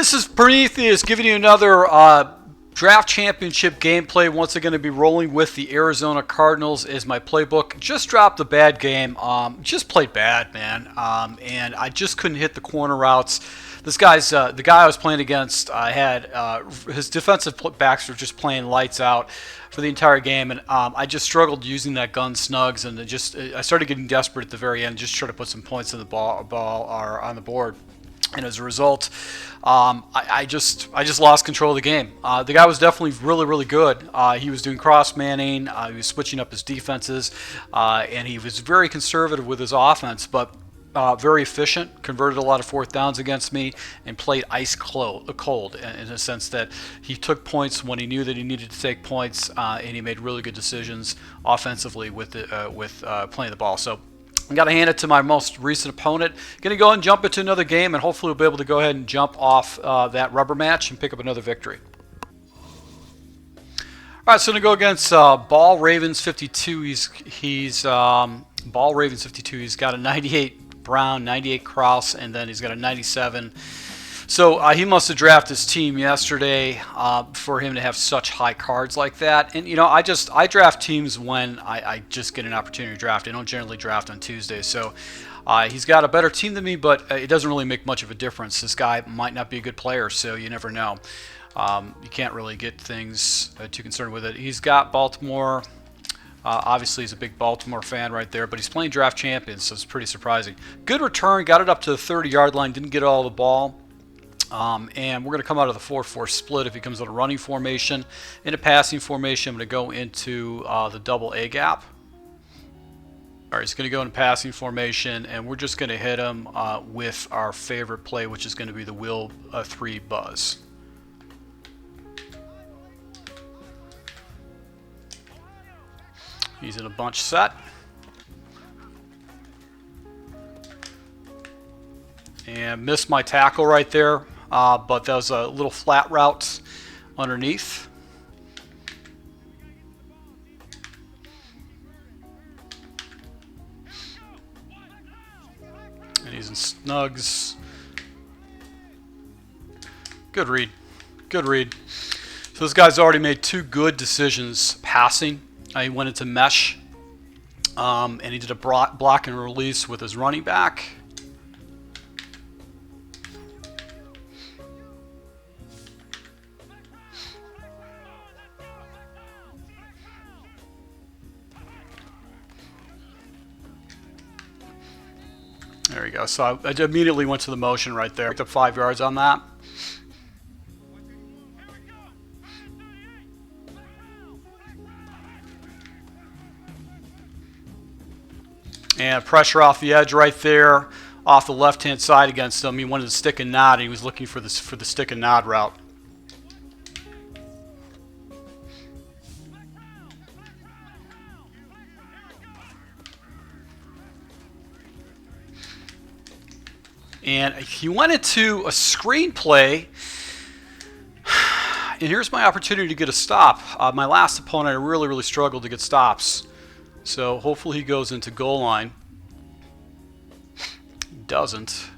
This is Prometheus giving you another draft championship gameplay. Once I'm going to be rolling with the Arizona Cardinals as my playbook. Just dropped a bad game. Just played bad, man. And I just couldn't hit the corner routes. This guy's the guy I was playing against. I had his defensive backs were just playing lights out for the entire game, and I just struggled using that gun snugs, and I started getting desperate at the very end, just trying to put some points in the ball or on the board. And as a result, I just lost control of the game. The guy was definitely really good. He was doing cross manning. He was switching up his defenses, and he was very conservative with his offense, but very efficient. Converted a lot of fourth downs against me, and played ice cold in the sense that he took points when he knew that he needed to take points, and he made really good decisions offensively with playing the ball. So I got to hand it to my most recent opponent. Going to go and jump into another game, and hopefully we'll be able to go ahead and jump off that rubber match and pick up another victory. All right, so I'm going to go against Ball Ravens 52. He's Ball Ravens 52. He's got a 98 Brown, 98 Kraus, and then he's got a 97. So he must have drafted his team yesterday for him to have such high cards like that. And you know, I draft teams when I just get an opportunity to draft. I don't generally draft on Tuesdays. So he's got a better team than me, but it doesn't really make much of a difference. This guy might not be a good player, so you never know. You can't really get things too concerned with it. He's got Baltimore. Obviously, he's a big Baltimore fan right there, but he's playing draft champions, so it's pretty surprising. Good return, got it up to the 30-yard line, didn't get all the ball. And we're going to come out of the 4-4 split if he comes out of running formation. In a passing formation, I'm going to go into the double A gap. All right, he's going to go in passing formation, and we're just going to hit him with our favorite play, which is going to be the wheel 3 buzz. He's in a bunch set. And missed my tackle right there, but that was a little flat route underneath. And he's in snugs. Good read. Good read. So this guy's already made 2 good decisions passing. He went into mesh, and he did a block and release with his running back. There you go. So I immediately went to the motion right there. Picked up 5 yards on that. And pressure off the edge right there, off the left-hand side against him. He wanted to stick and nod. He was looking for the stick and nod route. And he went into a screenplay, and here's my opportunity to get a stop. My last opponent, I really struggled to get stops. So hopefully he goes into goal line. He doesn't.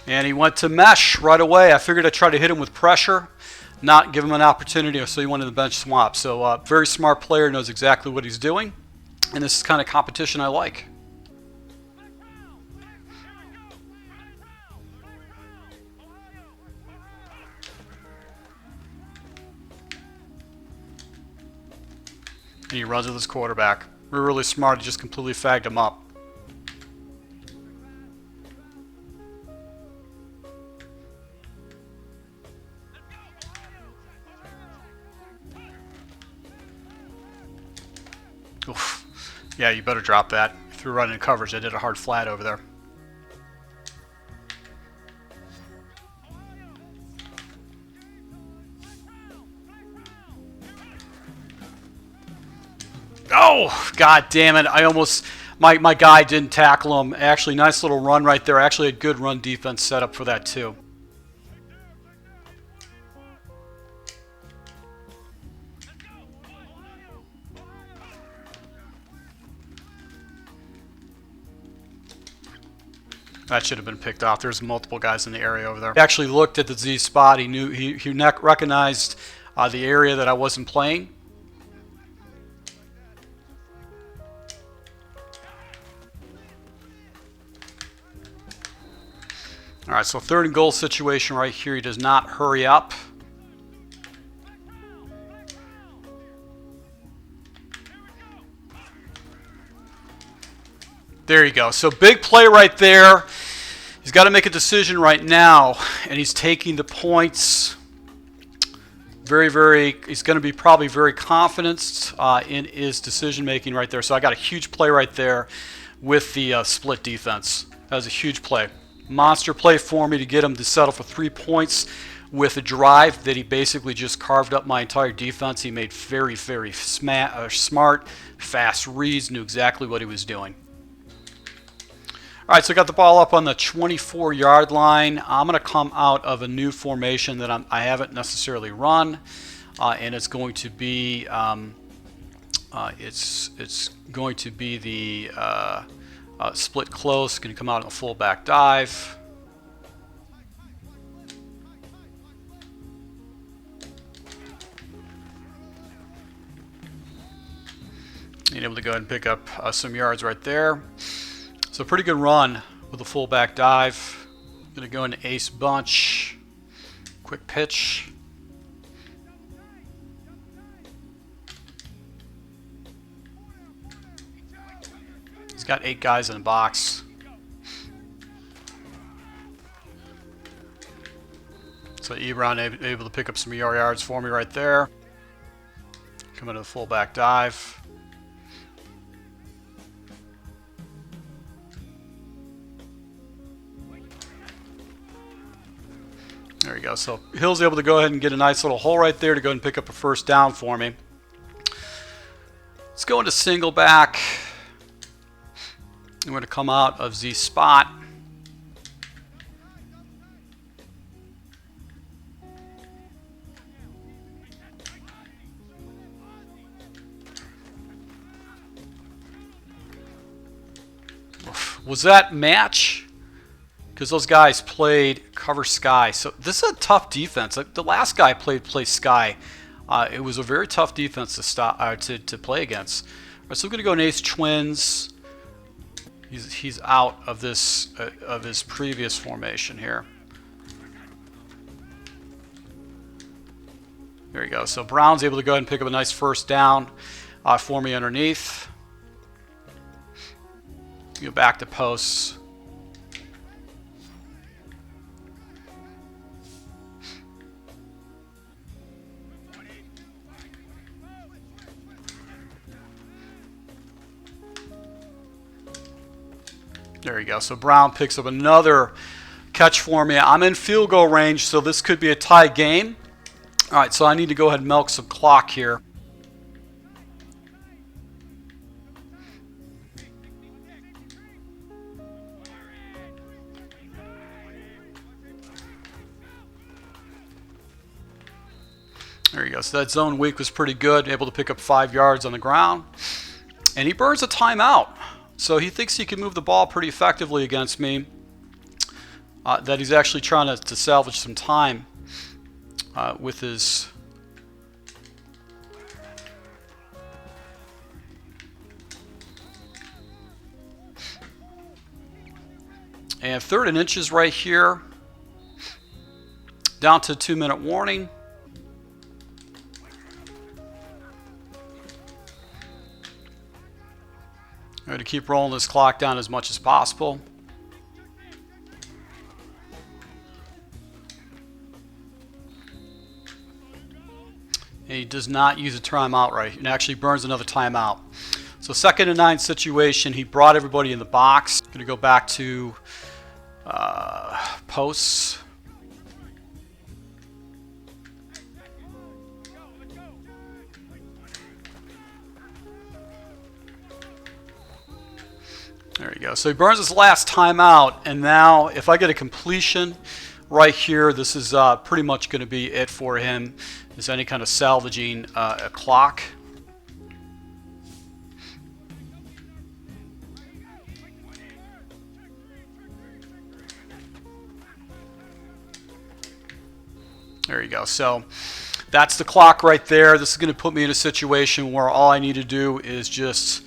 And he went to mesh right away. I figured I'd try to hit him with pressure, not give him an opportunity, so he went to the bench swap. So very smart player, knows exactly what he's doing. And this is the kind of competition I like. And he runs with his quarterback. We're really smart. He just completely fagged him up. Oof. Yeah, you better drop that. If you're running coverage, I did a hard flat over there. Oh, god damn it. I almost, my guy didn't tackle him. Actually, nice little run right there. I actually had good run defense set up for that too. That should have been picked off. There's multiple guys in the area over there. He actually looked at the Z spot. He knew he recognized the area that I wasn't playing. All right, so 3rd and goal situation right here. He does not hurry up. There you go. So big play right there. He's got to make a decision right now, and he's taking the points. He's going to be probably very confident in his decision making right there. So I got a huge play right there with the split defense. That was a huge play. Monster play for me to get him to settle for 3 points with a drive that he basically just carved up my entire defense. He made very, very smart, fast reads, knew exactly what he was doing. All right, so I got the ball up on the 24-yard line. I'm going to come out of a new formation that I haven't necessarily run, and it's going to be it's going to be the split close. Going to come out in a fullback dive. Being able to go ahead and pick up some yards right there. So pretty good run with a fullback dive. Going to go into ace bunch. Quick pitch. He's got 8 guys in the box. So Ebron able to pick up some yards for me right there. Come into the fullback dive. There we go. So Hill's able to go ahead and get a nice little hole right there to go ahead and pick up a first down for me. Let's go into single back. I'm going to come out of Z spot. Was that match? Because those guys played cover sky. So this is a tough defense. Like the last guy played sky. It was a very tough defense to stop to play against. All right, so we're going to go in ace twins. He's out of this of his previous formation here. There you go. So Brown's able to go ahead and pick up a nice first down for me underneath. Go back to posts. There you go. So Brown picks up another catch for me. I'm in field goal range, so this could be a tie game. All right, so I need to go ahead and milk some clock here. There you go. So that zone weak was pretty good, able to pick up 5 yards on the ground. And he burns a timeout. So he thinks he can move the ball pretty effectively against me. That he's actually trying to salvage some time with his... And 3rd and inches right here. Down to 2-minute warning. I'm going to keep rolling this clock down as much as possible. And he does not use a timeout right. He actually burns another timeout. So 2nd and 9 situation. He brought everybody in the box. Going to go back to posts. There you go. So he burns his last timeout, and now if I get a completion right here, this is pretty much going to be it for him. Is any kind of salvaging a clock. There you go. So that's the clock right there. This is going to put me in a situation where all I need to do is just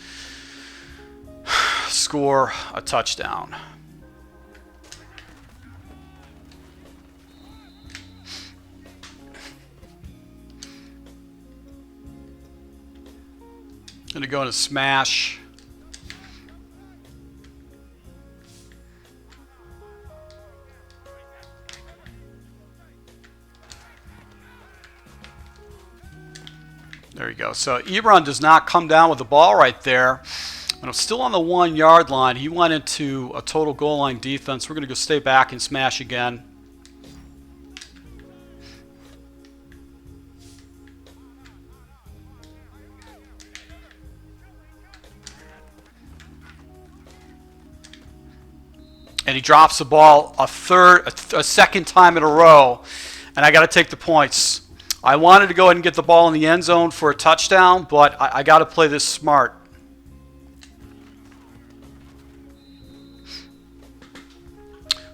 score a touchdown. Going to go into smash. There you go. So Ebron does not come down with the ball right there. And I'm still on the 1 yard line. He went into a total goal line defense. We're going to go stay back and smash again. And he drops the ball a second time in a row. And I got to take the points. I wanted to go ahead and get the ball in the end zone for a touchdown, but I got to play this smart.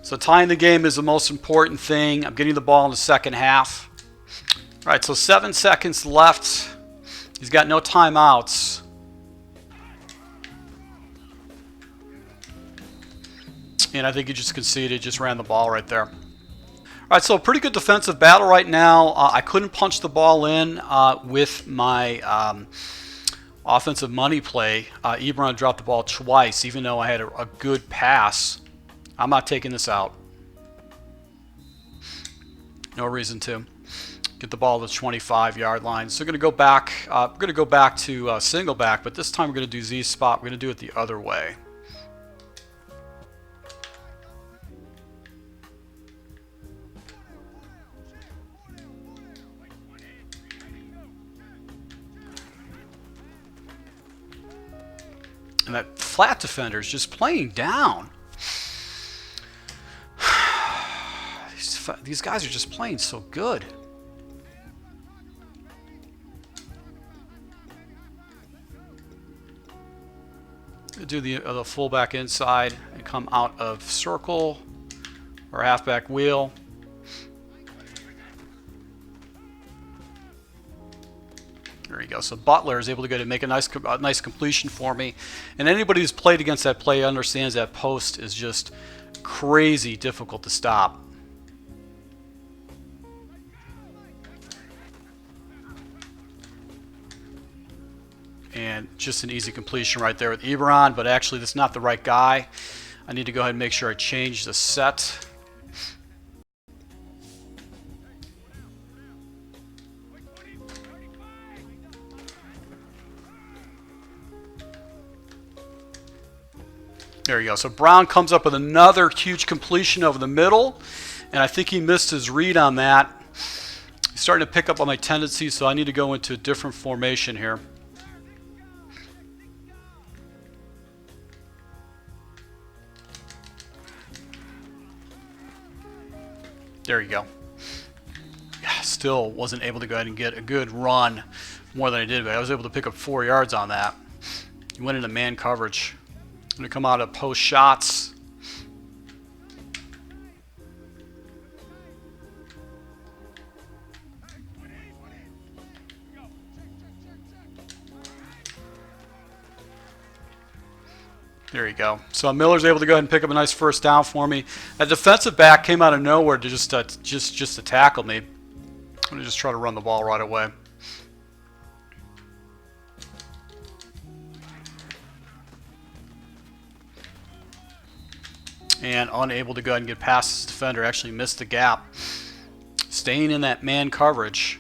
So tying the game is the most important thing. I'm getting the ball in the second half. All right, so 7 seconds left. He's got no timeouts. And I think he just conceded, just ran the ball right there. All right, so pretty good defensive battle right now. I couldn't punch the ball in with my offensive money play. Ebron dropped the ball twice, even though I had a good pass. I'm not taking this out. No reason to. Get the ball to the 25-yard line. So we're going to go back. We're going to go back to single back, but this time we're going to do Z spot. We're going to do it the other way. And that flat defender is just playing down. These guys are just playing so good. Do the fullback inside and come out of circle or halfback wheel. There you go. So Butler is able to go to make a nice completion for me. And anybody who's played against that play understands that post is just crazy difficult to stop. And just an easy completion right there with Ebron, but actually that's not the right guy. I need to go ahead and make sure I change the set. There you go. So Brown comes up with another huge completion over the middle, and I think he missed his read on that. He's starting to pick up on my tendencies, so I need to go into a different formation here. There you go. Yeah, still wasn't able to go ahead and get a good run more than I did, but I was able to pick up 4 yards on that. He went into man coverage. I'm going to come out of post shots. There you go. So Miller's able to go ahead and pick up a nice first down for me. That defensive back came out of nowhere to just to tackle me. I'm going to just try to run the ball right away. And unable to go ahead and get past this defender. Actually missed the gap. Staying in that man coverage.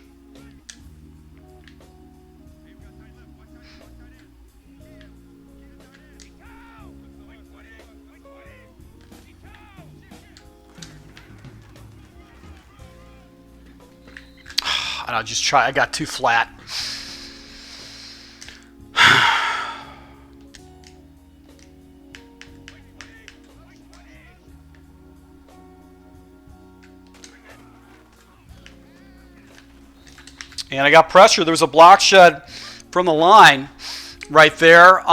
And I'll just try. I got too flat. And I got pressure. There was a block shed from the line right there.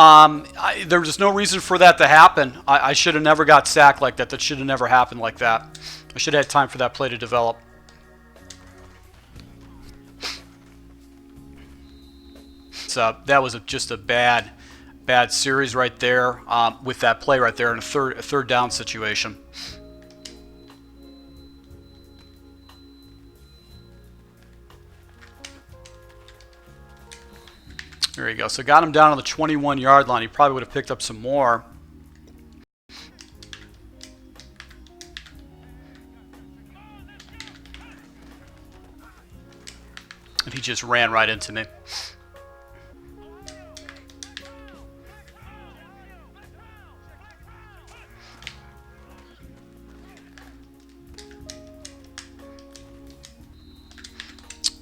There was no reason for that to happen. I should have never got sacked like that. That should have never happened like that. I should have had time for that play to develop. That was just a bad series right there with that play right there in a third down situation. There you go. So got him down on the 21-yard line. He probably would have picked up some more. And he just ran right into me.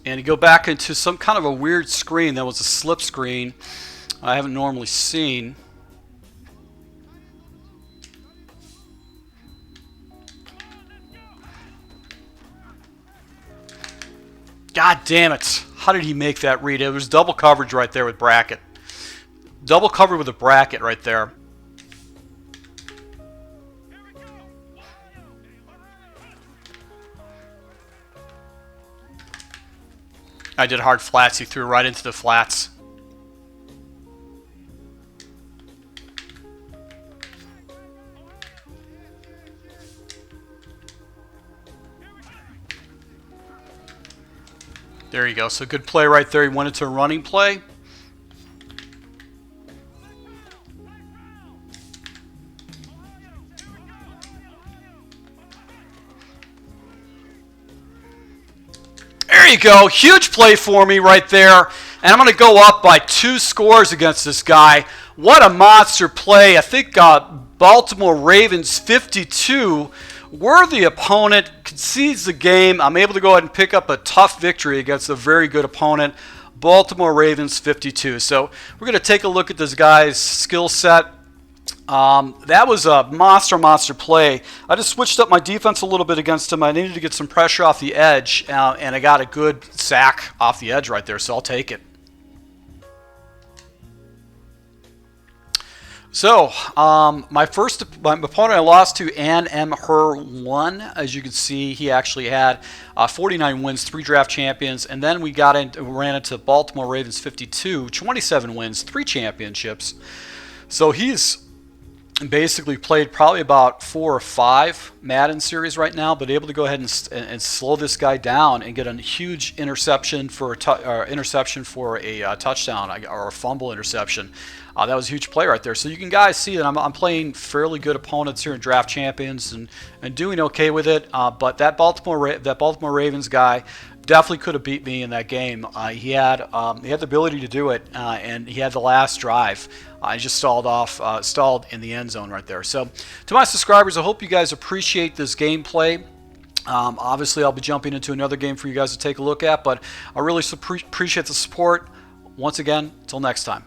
And you go back into some kind of a weird screen. That was a slip screen I haven't normally seen. God damn it. How did he make that read? It was double coverage right there with bracket. Double covered with a bracket right there. I did hard flats. He threw right into the flats. There you go. So good play right there. He went into a running play. There you go. Huge play for me right there. And I'm going to go up by 2 scores against this guy. What a monster play. I think Baltimore Ravens 52. Worthy opponent. Concedes the game. I'm able to go ahead and pick up a tough victory against a very good opponent. Baltimore Ravens 52. So we're going to take a look at this guy's skill set. That was a monster play. I just switched up my defense a little bit against him. I needed to get some pressure off the edge, and I got a good sack off the edge right there, so I'll take it. So, my opponent I lost to, Her1. As you can see, he actually had 49 wins, 3 draft champions, and then we ran into Baltimore Ravens 52, 27 wins, 3 championships. So he's basically played probably about 4 or 5 Madden series right now, but able to go ahead and slow this guy down and get a huge interception for a touchdown or a fumble interception. That was a huge play right there. So you can guys see that I'm playing fairly good opponents here in draft champions and doing okay with it. But that Baltimore Ravens guy definitely could have beat me in that game. He had the ability to do it, and he had the last drive. I just stalled in the end zone right there. So to my subscribers, I hope you guys appreciate this gameplay. Obviously, I'll be jumping into another game for you guys to take a look at, but I really appreciate the support. Once again, until next time.